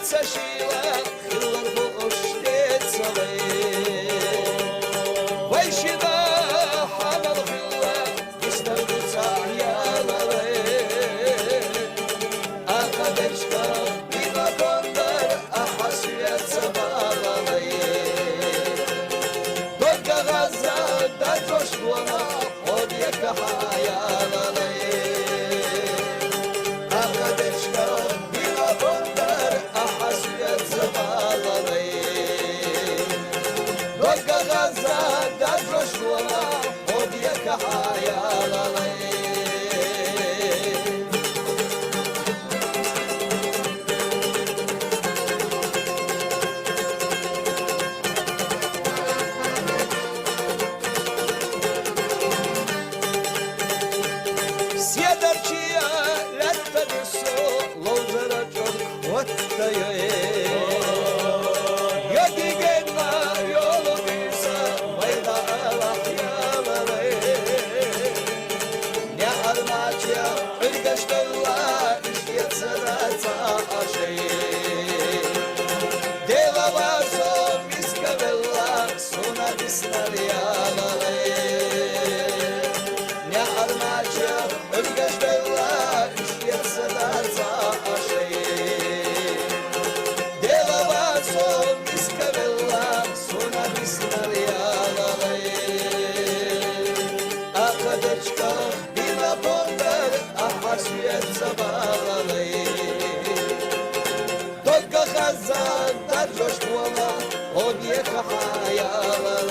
سشيلة خلال بوش تتصلي ويشدا حمل خلا يستردو سعيالي أقدرشتا بما كندر أحسيت سبالي دقا غزة دا جوشتونا وديك حيالي أقدرشتا بما كندر أحسيت سبالي دقا غزة دا جوشتونا وديك حيالي Sjedarčija letani su louzera čok ottaja Yadigena yolu bisa mayda alahyalare Ne armaçya ülgeştella işyetsera aşeyi Deva vazo miskavella suna bisnaryalare Ne armaçya ülgeştella işyetsera aşeyi Deva vazo miskavella suna bisnaryalare Akadečka bina bonder ahasiyet zabalali Dogga khazan dar joshtuala odiyek hayalali